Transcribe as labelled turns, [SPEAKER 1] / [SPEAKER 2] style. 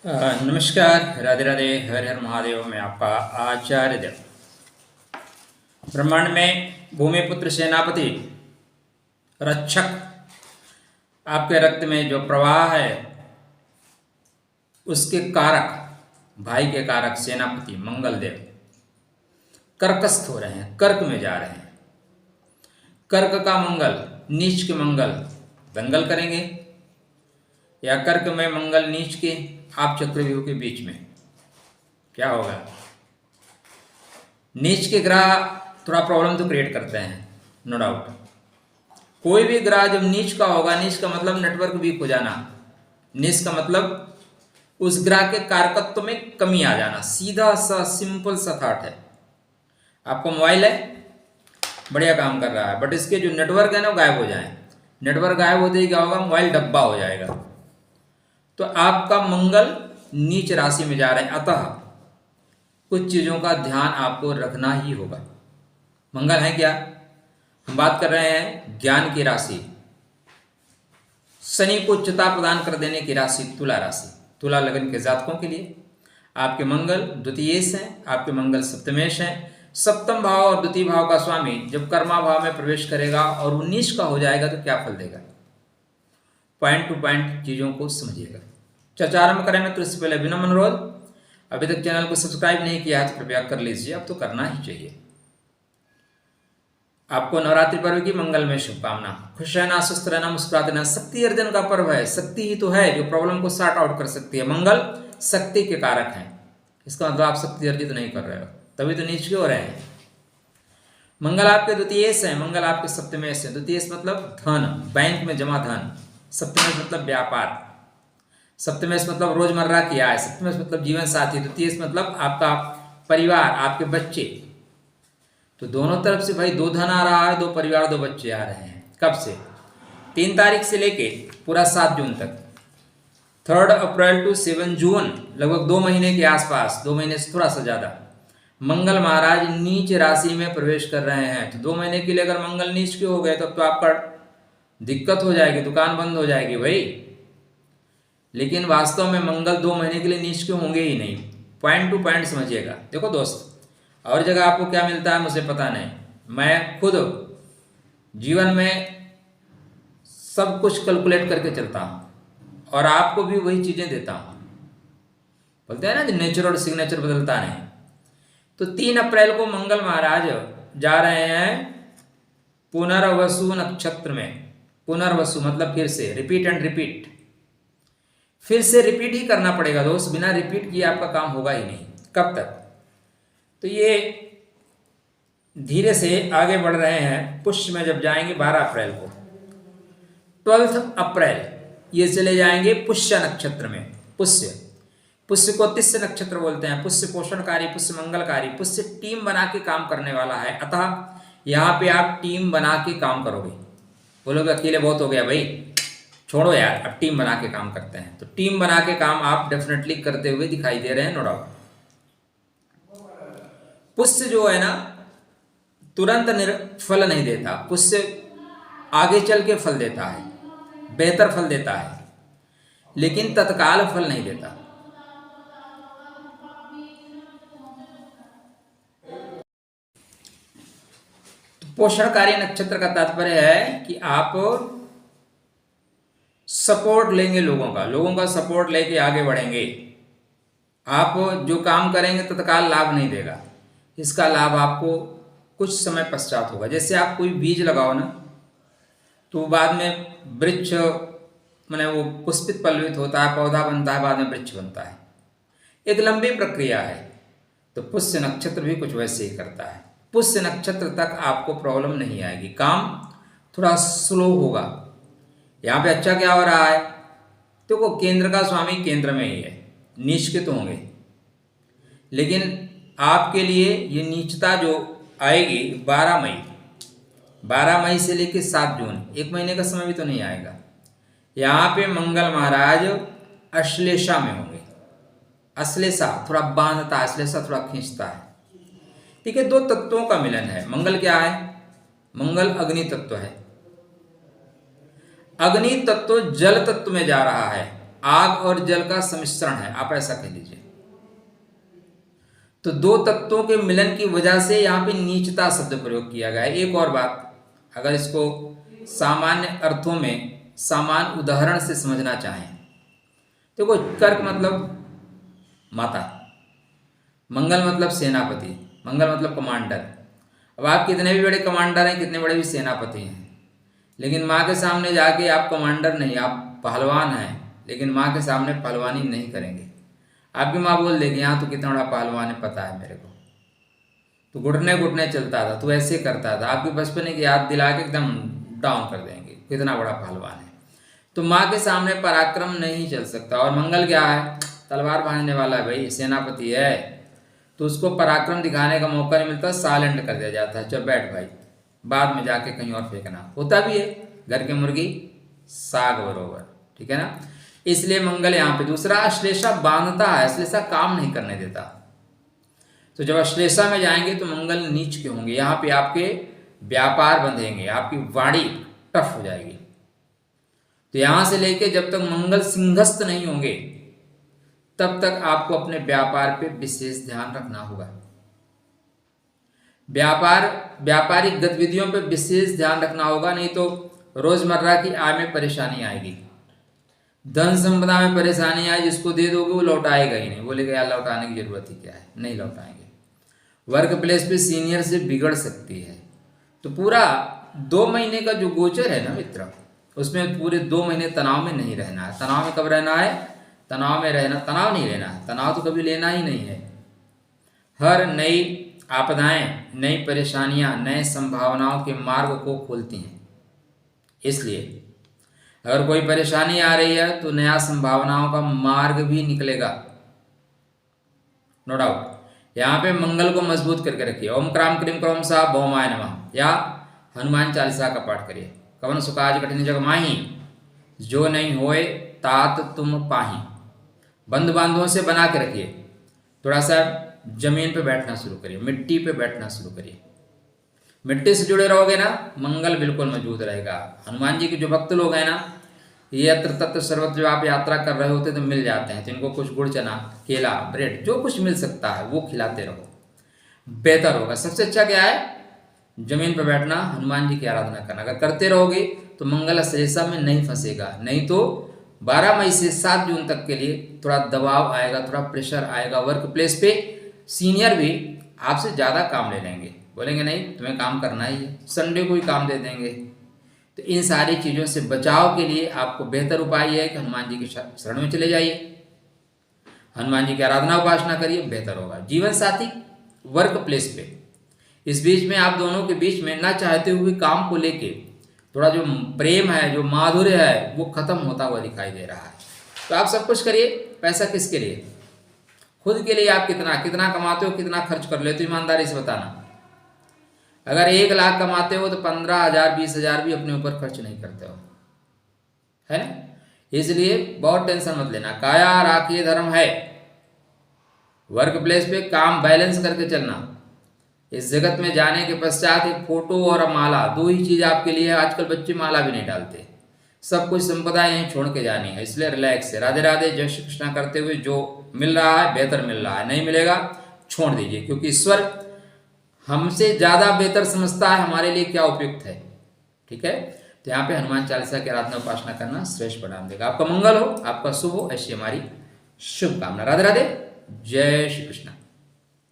[SPEAKER 1] नमस्कार, राधे राधे, हर हर महादेव। मैं आपका आचार्य देव। ब्रह्मांड में भूमिपुत्र सेनापति रक्षक आपके रक्त में जो प्रवाह है उसके कारक, भाई के कारक सेनापति मंगल देव कर्कस्थ हो रहे हैं, कर्क में जा रहे हैं। कर्क का मंगल नीच के मंगल दंगल करेंगे, या कर्क में मंगल नीच के आप चक्रव्यूह के बीच में क्या होगा। नीच के ग्रह थोड़ा प्रॉब्लम तो क्रिएट करते हैं, नो डाउट। कोई भी ग्रह जब नीच का होगा, नीच का मतलब नेटवर्क वीक हो जाना, नीच का मतलब उस ग्रह के कारकत्व में कमी आ जाना। सीधा सा सिंपल सा थॉट है। आपको मोबाइल है, बढ़िया काम कर रहा है, बट इसके जो नेटवर्क है ना गायब हो जाए। नेटवर्क गायब होते ही क्या होगा, मोबाइल डब्बा हो जाएगा। तो आपका मंगल नीच राशि में जा रहे हैं, अतः कुछ चीजों का ध्यान आपको रखना ही होगा। मंगल है क्या, हम बात कर रहे हैं ज्ञान की राशि, शनि को उच्चता प्रदान कर देने की राशि तुला राशि। तुला लगन के जातकों के लिए आपके मंगल द्वितीयेश हैं, आपके मंगल सप्तमेश हैं। सप्तम भाव और द्वितीय भाव का स्वामी जब कर्मा भाव में प्रवेश करेगा और 19 का हो जाएगा तो क्या फल देगा, पॉइंट टू पॉइंट चीजों को समझिएगा। चर्चा आरंभ करें तो इससे पहले विनम्र अनुरोध, अभी तक चैनल को सब्सक्राइब नहीं किया है तो कृपया कर लीजिए, अब तो करना ही चाहिए। आपको नवरात्रि पर्व की मंगल में शुभकामना। खुश रहना, स्वस्थ रहना, मुस्कुराते रहना। शक्ति अर्जन का पर्व है, शक्ति ही तो है जो प्रॉब्लम को सॉर्ट आउट कर सकती है। मंगल शक्ति के कारक हैं, इसका मतलब आप शक्ति अर्जित नहीं कर रहे हो, तभी तो नीच हो रहे हैं। मंगल आपके द्वितीयेश है, मंगल आपके सप्तमेश है। द्वितीयेश मतलब धन, बैंक में जमा धन। सप्तमेश मतलब व्यापार, सप्तमेश मतलब रोजमर्रा की आय, सप्तमेश मतलब जीवन साथी, द्वितीयेश मतलब आपका परिवार, आपके बच्चे। तो दोनों तरफ से भाई दो धन आ रहा है, दो परिवार, दो बच्चे आ रहे हैं। कब से, 3 तारीख से लेके पूरा 7 जून तक, 3 अप्रैल टू 7 जून, लगभग 2 महीने के आसपास, 2 महीने से थोड़ा सा ज्यादा मंगल महाराज नीच राशि में प्रवेश कर रहे हैं। तो 2 महीने के लिए अगर मंगल नीच के हो गए तब तो आपका दिक्कत हो जाएगी, दुकान बंद हो जाएगी भाई। लेकिन वास्तव में मंगल 2 महीने के लिए नीच के होंगे ही नहीं, पॉइंट टू पॉइंट समझिएगा। देखो दोस्त, और जगह आपको क्या मिलता है मुझे पता नहीं, मैं खुद जीवन में सब कुछ कैलकुलेट करके चलता हूँ और आपको भी वही चीज़ें देता हूँ। बोलते हैं ना नेचर और सिग्नेचर बदलता नहीं। तो 3 अप्रैल को मंगल महाराज जा रहे हैं पुनर्वसु नक्षत्र में। पुनर्वसु मतलब फिर से, रिपीट एंड रिपीट, फिर से रिपीट ही करना पड़ेगा दोस्त, बिना रिपीट किए आपका काम होगा ही नहीं। कब तक, तो ये धीरे से आगे बढ़ रहे हैं। पुष्य में जब जाएंगे 12 अप्रैल को, 12 अप्रैल ये चले जाएंगे पुष्य नक्षत्र में। पुष्य, पुष्य को तिस्य नक्षत्र बोलते हैं। पुष्य पोषणकारी, पुष्य मंगलकारी, पुष्य टीम बना के काम करने वाला है। अतः यहाँ पे आप टीम बना के काम करोगे। बोलोगे अकेले बहुत हो गया भाई, छोड़ो यार, अब टीम बना के काम करते हैं। तो टीम बना के काम आप डेफिनेटली करते हुए दिखाई दे रहे हैं, नो डाउट। पुष्य जो है ना तुरंत फल नहीं देता, पुष्य आगे चल के फल देता है, बेहतर फल देता है, लेकिन तत्काल फल नहीं देता। तो पोषणकारी नक्षत्र का तात्पर्य है कि आप सपोर्ट लेंगे लोगों का सपोर्ट लेके आगे बढ़ेंगे। आप जो काम करेंगे तत्काल लाभ नहीं देगा, इसका लाभ आपको कुछ समय पश्चात होगा। जैसे आप कोई बीज लगाओ ना, तो बाद में वृक्ष माने वो पुष्पित पल्लवित होता है, पौधा बनता है, बाद में वृक्ष बनता है, एक लंबी प्रक्रिया है। तो पुष्य नक्षत्र भी कुछ वैसे ही करता है। पुष्य नक्षत्र तक आपको प्रॉब्लम नहीं आएगी, काम थोड़ा स्लो होगा। यहाँ पे अच्छा क्या हो रहा है, तो केंद्र का स्वामी केंद्र में ही है, नीच के तो होंगे, लेकिन आपके लिए ये नीचता जो आएगी 12 मई से लेकर 7 जून, 1 महीने का समय भी तो नहीं आएगा। यहाँ पे मंगल महाराज अश्लेषा में होंगे। अश्लेषा थोड़ा बांधता है, अश्लेषा थोड़ा खींचता है। ठीक है, 2 तत्वों का मिलन है। मंगल क्या है, मंगल अग्नि तत्व है। अग्नि तत्व जल तत्व में जा रहा है, आग और जल का सम्मिश्रण है, आप ऐसा कह लीजिए। तो दो तत्वों के मिलन की वजह से यहाँ पे नीचता शब्द प्रयोग किया गया है। एक और बात, अगर इसको सामान्य अर्थों में सामान्य उदाहरण से समझना चाहें तो देखो, कर्क मतलब माता, मंगल मतलब सेनापति, मंगल मतलब कमांडर। अब आप कितने भी बड़े कमांडर हैं, कितने बड़े भी सेनापति हैं, लेकिन माँ के सामने जाके आप कमांडर नहीं, आप पहलवान हैं, लेकिन माँ के सामने पहलवानी नहीं करेंगे। आपकी माँ बोल देगी, हाँ तू कितना बड़ा पहलवान है, पता है मेरे को, तू घुटने घुटने चलता था, तू ऐसे करता था। आपकी बचपन की याद दिला के एकदम डाउन कर देंगे, कितना बड़ा पहलवान है। तो माँ के सामने पराक्रम नहीं चल सकता। और मंगल क्या है, तलवार भांजने वाला है भाई, सेनापति है, तो उसको पराक्रम दिखाने का मौका नहीं मिलता, साइलेंट कर दिया जाता है, चल बैठ भाई, बाद में जाके कहीं और फेंकना। होता भी है, घर की मुर्गी साग बरोबर, ठीक है ना। इसलिए मंगल यहाँ पे। दूसरा, अश्लेषा बांधता है, अश्लेषा काम नहीं करने देता। तो जब अश्लेषा में जाएंगे तो मंगल नीच के होंगे, यहाँ पे आपके व्यापार बंधेंगे, आपकी वाणी टफ हो जाएगी। तो यहां से लेके जब तक मंगल सिंहस्थ नहीं होंगे तब तक आपको अपने व्यापार पे विशेष ध्यान रखना होगा। व्यापारिक गतिविधियों पे विशेष ध्यान रखना होगा, नहीं तो रोजमर्रा की आय में परेशानी आएगी। धन संपदा में परेशानी आए, जिसको दे दोगे वो लौटाएगा ही नहीं, बोलेगा यार लौटाने की जरूरत ही क्या है, नहीं लौटाएंगे। वर्क प्लेस पे सीनियर से बिगड़ सकती है। तो पूरा 2 महीने का जो गोचर है ना मित्र, उसमें पूरे 2 महीने तनाव में नहीं रहना है। तनाव में कब रहना है, तनाव में रहना, तनाव नहीं लेना है, तनाव तो कभी लेना ही नहीं है। हर नई आपदाएं, नई परेशानियां, नए संभावनाओं के मार्ग को खोलती हैं। इसलिए अगर कोई परेशानी आ रही है तो नया संभावनाओं का मार्ग भी निकलेगा, नो डाउट। यहाँ पे मंगल को मजबूत करके रखिए। ओम क्राम क्रीम क्रम सा भौमाय नमः, या हनुमान चालीसा का पाठ करिए। कवन सुकाज कठिन जग माही, जो नहीं होए तात तुम पाही। बंधु बांधवों से बना के रखिए। थोड़ा सा जमीन पे बैठना शुरू करिए, मिट्टी पे बैठना शुरू करिए। मिट्टी से जुड़े रहोगे ना, मंगल बिल्कुल मौजूद रहेगा। हनुमान जी के जो भक्त लोग हैं ना, ये यत्र तत्र सर्वत्र जब आप यात्रा कर रहे होते तो मिल जाते हैं, तो इनको कुछ गुड़ चना, केला, ब्रेड, जो कुछ मिल सकता है वो खिलाते रहो, बेहतर होगा। सबसे अच्छा क्या है, जमीन पर बैठना, हनुमान जी की आराधना करना। अगर करते रहोगे तो मंगल अश्लेषा में नहीं फंसेगा। नहीं तो 12 मई से 7 जून तक के लिए थोड़ा दबाव आएगा, थोड़ा प्रेशर आएगा। वर्क प्लेस पे सीनियर भी आपसे ज़्यादा काम ले लेंगे, बोलेंगे नहीं तुम्हें काम करना ही है, संडे को ही काम दे देंगे। तो इन सारी चीज़ों से बचाव के लिए आपको बेहतर उपाय यह है कि हनुमान जी के शरण में चले जाइए, हनुमान जी की आराधना उपासना करिए, बेहतर होगा। जीवन साथी वर्क प्लेस पे, इस बीच में आप दोनों के बीच में ना चाहते हुए काम को लेके थोड़ा जो प्रेम है, जो माधुर्य है, वो खत्म होता हुआ दिखाई दे रहा है। तो आप सब कुछ करिए। पैसा किसके लिए, खुद के लिए। आप कितना कमाते हो, कितना खर्च कर लेते हो, ईमानदारी से बताना। अगर 1 लाख कमाते हो तो 15,000 20,000 भी अपने ऊपर खर्च नहीं करते हो, है ना। इसलिए बहुत टेंशन मत लेना। काया राखिए धर्म है। वर्क प्लेस पे काम बैलेंस करके चलना। इस जगत में जाने के पश्चात एक फोटो और माला, 2 ही चीज आपके लिए है। आजकल बच्चे माला भी नहीं डालते, सब कुछ संपदा यहीं छोड़ के जानी है। इसलिए रिलैक्स है। राधे राधे, जय श्री कृष्णा करते हुए जो मिल रहा है बेहतर मिल रहा है, नहीं मिलेगा छोड़ दीजिए, क्योंकि ईश्वर हमसे ज़्यादा बेहतर समझता है हमारे लिए क्या उपयुक्त है। ठीक है, तो यहाँ पे हनुमान चालीसा की आराधना उपासना करना श्रेष्ठ परिणाम देगा। आपका मंगल हो, आपका शुभ हो, ऐसी हमारी शुभकामना। राधे राधे, जय श्री कृष्ण।